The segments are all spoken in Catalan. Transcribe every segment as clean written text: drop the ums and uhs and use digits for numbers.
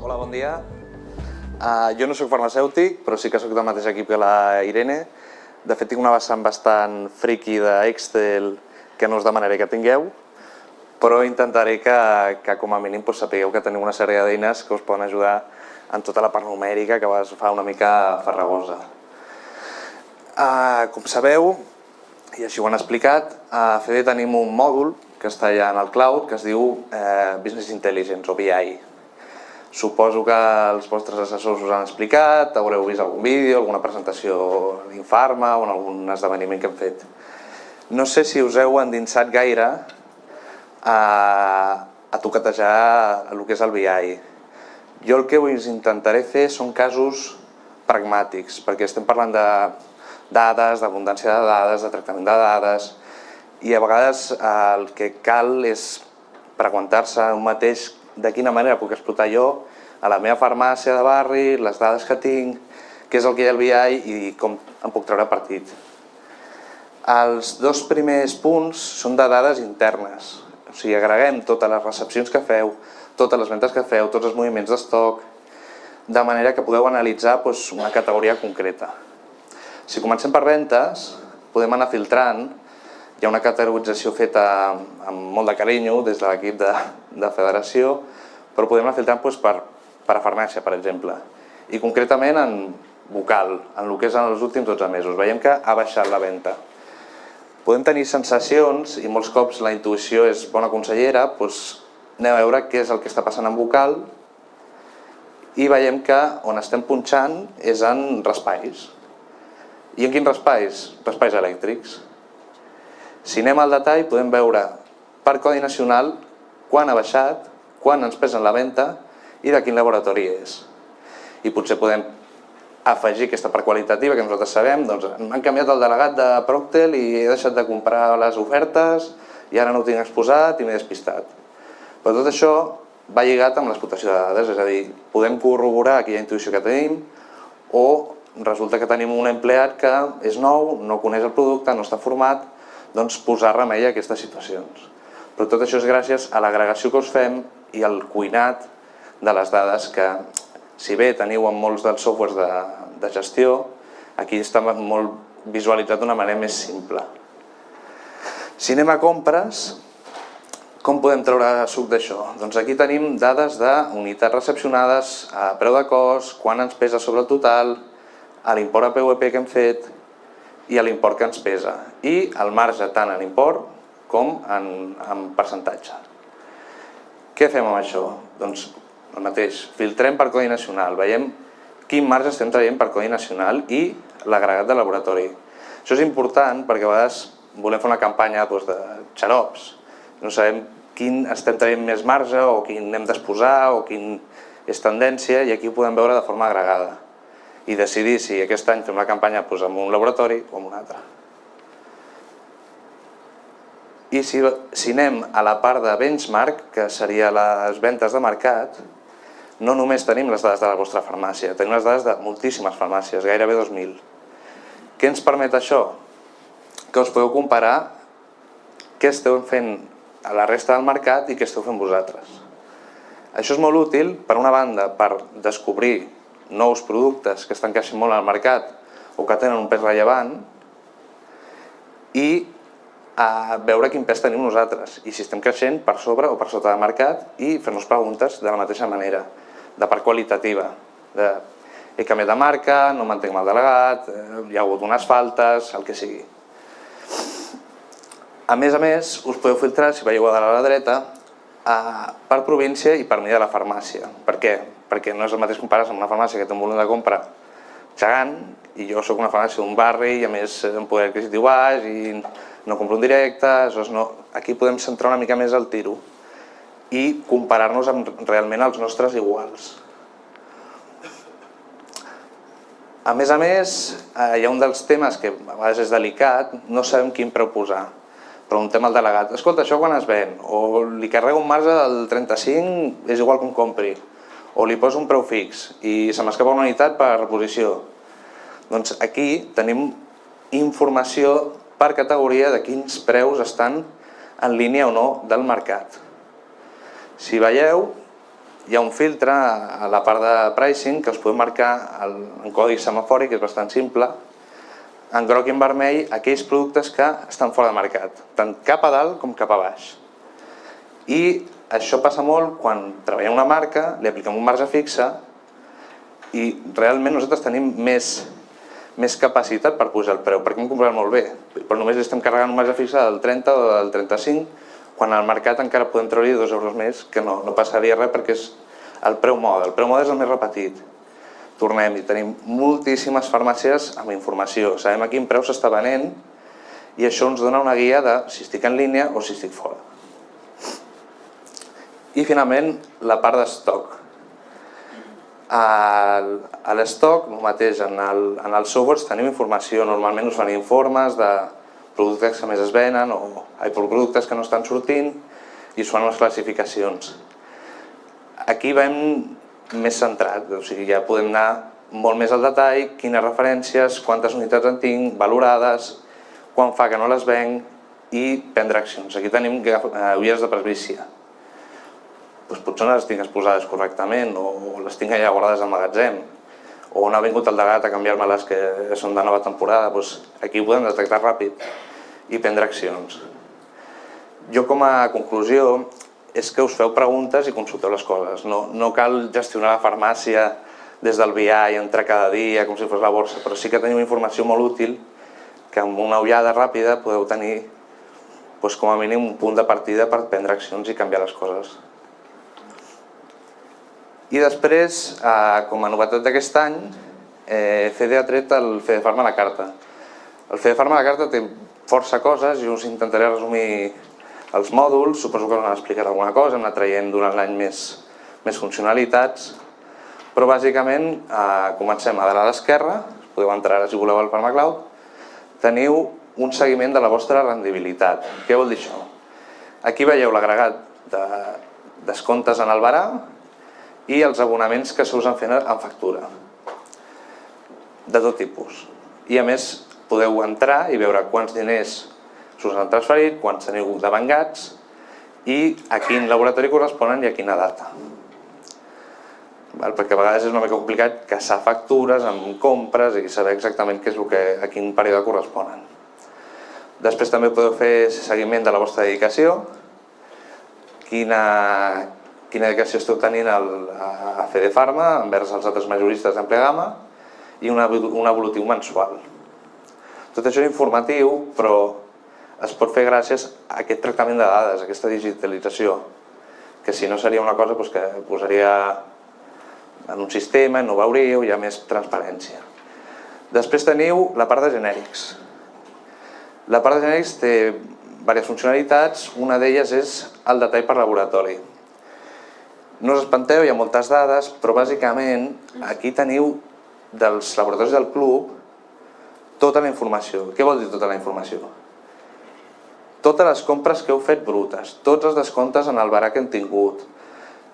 Hola, bon dia. Jo no soc farmacèutic, però sí que soc del mateix equip que la Irene. De fet, tinc una vessant bastant friki d'Excel que no us demanaré que tingueu, però intentaré que com a mínim sapigueu que teniu una sèrie d'eines que us poden ajudar en tota la part numèrica, que a vegades fa una mica farragosa. Com sabeu, i així ho han explicat, a FEDE tenim un mòdul que està allà en el cloud que es diu Business Intelligence o BI. Suposo que els vostres assessors us han explicat, haureu vist algun vídeo, alguna presentació d'Infarma o en algun esdeveniment que hem fet. No sé si us heu endinsat gaire a toquetejar el que és el BI. Jo el que us intentaré fer són casos pragmàtics, perquè estem parlant de dades, d'abundància de dades, de tractament de dades, i a vegades el que cal és preguntar-se un mateix de quina manera puc explotar jo a la meva farmàcia de barri, les dades que tinc, què és el que hi ha al BI i com em puc treure partit. Els dos primers punts són de dades internes, o sigui, agreguem totes les recepcions que feu, totes les ventes que feu, tots els moviments d'estoc, de manera que podeu analitzar una categoria concreta. Si comencem per ventes, podem anar filtrant. Hi ha una categorització feta amb molt de carinyo des de l'equip de federació, però podem anar filtrant per farmàcia, per exemple. I concretament en vocal, en el que és en els últims 12 mesos. Veiem que ha baixat la venda. Podem tenir sensacions, i molts cops la intuïció és bona consellera, anem a veure què és el que està passant en vocal i veiem que on estem punxant és en raspalls. I en quins raspalls? Raspalls elèctrics. Si anem al detall podem veure per codi nacional quan ha baixat, quan ens pesen la venda i de quin laboratori és. I potser podem afegir aquesta part qualitativa que nosaltres sabem, doncs m'han canviat el delegat de Proctel i he deixat de comprar les ofertes i ara no ho tinc exposat i m'he despistat. Però tot això va lligat amb l'explotació de dades, és a dir, podem corroborar aquella intuïció que tenim o resulta que tenim un empleat que és nou, no coneix el producte, no està format, doncs posar remei a aquestes situacions. Però tot això és gràcies a l'agregació que us fem i al cuinat de les dades que, si bé teniu en molts dels softwares de gestió, aquí està molt visualitzat d'una manera més simple. Si anem a compres, com podem treure suc d'això? Doncs aquí tenim dades d'unitats recepcionades, a preu de cost, quan ens pesa sobre el total, a l'import a PVP que hem fet i a l'import que ens pesa. I el marge tant en import com en percentatge. Què fem amb això? Doncs el mateix, filtrem per codi nacional, veiem quin marge estem traient per codi nacional i l'agregat de laboratori. Això és important perquè a vegades volem fer una campanya de xarops. No sabem quin estem traient més marge o quin hem d'exposar o quin és tendència i aquí ho podem veure de forma agregada i decidir si aquest any fem la campanya en un laboratori o en un altre. I si anem a la part de benchmark, que seria les ventes de mercat, no només tenim les dades de la vostra farmàcia, tenim les dades de moltíssimes farmàcies, gairebé 2.000. Què ens permet això? Que us podeu comparar què esteu fent a la resta del mercat i què esteu fent vosaltres. Això és molt útil, per una banda, per descobrir nous productes que s'encaixin molt al mercat o que tenen un pes rellevant i veure quin pes tenim nosaltres i si estem creixent per sobre o per sota del mercat i fer-nos preguntes de la mateixa manera, de part qualitativa. He canviat de marca, no mantenc el delegat, hi ha hagut unes faltes, el que sigui. A més, us podeu filtrar, si veieu a dalt a la dreta, per província i per mida de la farmàcia. Per què? Perquè no és el mateix comparar-se amb una farmàcia que té un volum de compra gegant i jo soc una farmàcia d'un barri i a més un poder adquisitiu baix i no compro en directe. Aquí podem centrar una mica més el tiro i comparar-nos amb realment els nostres iguals. A més, hi ha un dels temes que a vegades és delicat, no sabem quin preu posar. Preguntem al delegat, escolta, això quan es ven? O li carrego un marge del 35, és igual com compri. O li poso un preu fix i se m'escapa una unitat per reposició. Doncs aquí tenim informació per categoria de quins preus estan en línia o no del mercat. Si veieu, hi ha un filtre a la part de pricing que us podem marcar en codi semafòric, que és bastant simple, en groc i en vermell aquells productes que estan fora de mercat, tant cap a dalt com cap a baix. I això passa molt quan treballem una marca, li apliquem un marge fixe i realment nosaltres tenim més capacitat per pujar el preu, perquè hem comprat molt bé, però només li estem carregant un marge fixe del 30 o del 35, quan al mercat encara podem treure-hi 2 euros més, que no passaria res perquè és el preu moda. El preu moda és el més repetit. Tornem-hi, tenim moltíssimes farmàcies amb informació, sabem a quin preu s'està venent i això ens dona una guia de si estic en línia o si estic fora. I finalment la part d'estoc. A l'estoc, el mateix, en el software tenim informació, normalment us fan informes de productes que més es venen o productes que no estan sortint i us fan unes classificacions. Aquí vam més centrat, o sigui, ja podem anar molt més al detall, quines referències, quantes unitats en tinc, valorades, quan fa que no les venc i prendre accions. Aquí tenim ulleres de presbícia. Potser no les tinc exposades correctament o les tinc allà guardades al magatzem o on ha vingut el delegat a canviar-me les que són de nova temporada. Aquí ho podem detectar ràpid i prendre accions. Jo com a conclusió és que us feu preguntes i consulteu les coses. No cal gestionar la farmàcia des del BI, entrar cada dia com si fos la borsa, però sí que teniu informació molt útil que amb una ullada ràpida podeu tenir com a mínim un punt de partida per prendre accions i canviar les coses. I després, com a novetat d'aquest any, FEDE ha tret el FEDE Pharma a la carta. El FEDE Pharma a la carta té força coses, jo us intentaré resumir els mòduls, suposo que us han explicat alguna cosa, hem anat traient durant l'any més funcionalitats, però bàsicament comencem a dalt a l'esquerra, podeu entrar ara si voleu al PharmaCloud, teniu un seguiment de la vostra rendibilitat. Què vol dir això? Aquí veieu l'agregat de descomptes en el barà i els abonaments que s'usen fent en factura, de tot tipus. I a més podeu entrar i veure quants diners s'us han transferit, quants teniu devengats i a quin laboratori corresponen i a quina data. Perquè a vegades és una mica complicat caçar factures amb compres i saber exactament a quin període corresponen. Després també podeu fer seguiment de la vostra dedicació, quina dedicació esteu tenint a FEDE Pharma envers els altres majoristes d'Amplegamma i un evolutiu mensual. Tot això és informatiu, però es pot fer gràcies a aquest tractament de dades, a aquesta digitalització, que si no seria una cosa que posaria en un sistema, no ho veuríeu, hi ha més transparència. Després teniu la part de genèrics. La part de genèrics té diverses funcionalitats, una d'elles és el detall per laboratori. No us espanteu, hi ha moltes dades, però bàsicament aquí teniu dels laboratoris del club tota la informació. Què vol dir tota la informació? Totes les compres que heu fet brutes, tots els descomptes en el barà que hem tingut,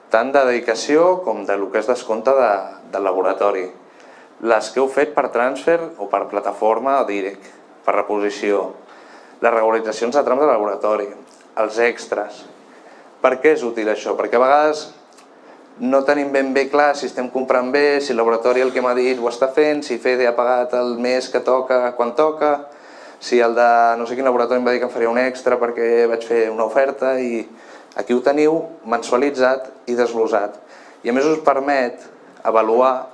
tant de dedicació com del que és descompte del laboratori, les que heu fet per transfer o per plataforma o direct, per reposició, les regularitzacions de trams de laboratori, els extras. Per què és útil això? Perquè a vegades no tenim ben bé clar si estem comprant bé, si el laboratori el que m'ha dit ho està fent, si FEDE ha pagat el mes que toca quan toca, si el de no sé quin laboratori em va dir que em faria un extra perquè vaig fer una oferta, i aquí ho teniu mensualitzat i desglosat. I a més us permet avaluar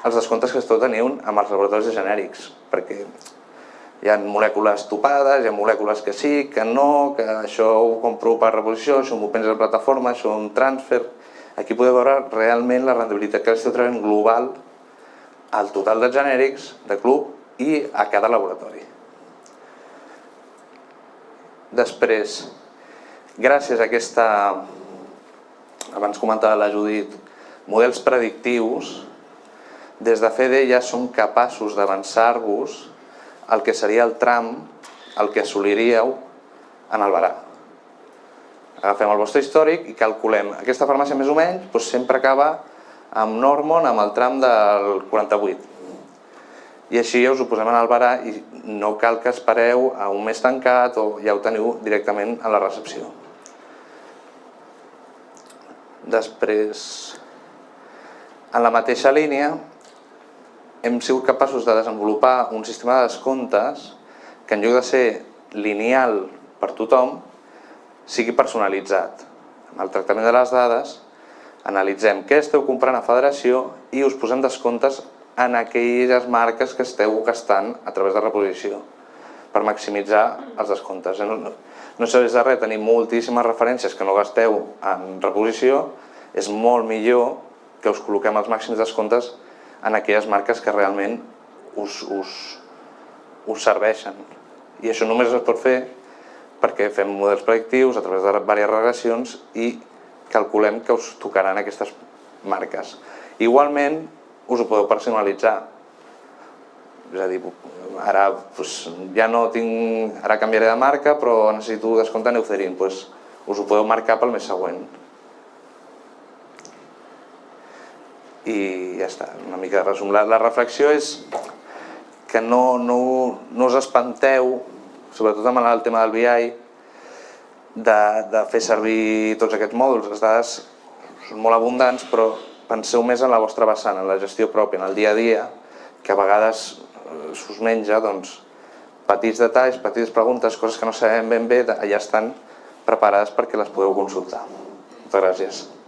els descomptes que esteu tenint amb els laboratoris de genèrics, perquè hi ha molècules topades, hi ha molècules que sí, que no, que això ho compro per reposició, això m'ho penja a la plataforma, això un transfer. Aquí podeu veure realment la rendibilitat que esteu traient global al total de genèrics, de club i a cada laboratori. Després, gràcies a aquesta, abans comentava la Judit, models predictius, des de FEDE ja som capaços d'avançar-vos el que seria el tram el que assoliríeu en el barà. Agafem el vostre històric i calculem. Aquesta farmàcia més o menys sempre acaba amb Normon amb el tram del 48. I així us ho posem en el barà i no cal que espereu a un mes tancat o ja ho teniu directament a la recepció. Després, en la mateixa línia, hem sigut capaços de desenvolupar un sistema de descomptes que en lloc de ser lineal per tothom, sigui personalitzat. Amb el tractament de les dades, analitzem què esteu comprant a Federació i us posem descomptes en aquelles marques que esteu gastant a través de reposició, per maximitzar els descomptes. No serveix de res tenir moltíssimes referències que no gasteu en reposició, és molt millor que us col·loquem els màxims descomptes en aquelles marques que realment us serveixen. I això només es pot fer perquè fem models predictius a través de diverses regressions i calculem que us tocaran aquestes marques. Igualment, us ho podeu personalitzar. És a dir, ara ara canviaré de marca, però necessito descompte en Eucerin, doncs us ho podeu marcar pel mes següent. I ja està, una mica de resum. La reflexió és que no us espanteu, sobretot amb el tema del BI, de fer servir tots aquests mòduls. Les dades són molt abundants, però penseu més en la vostra vessant, en la gestió pròpia, en el dia a dia, que a vegades s'us menja petits detalls, petites preguntes, coses que no sabem ben bé, allà estan preparades perquè les podeu consultar. Moltes gràcies.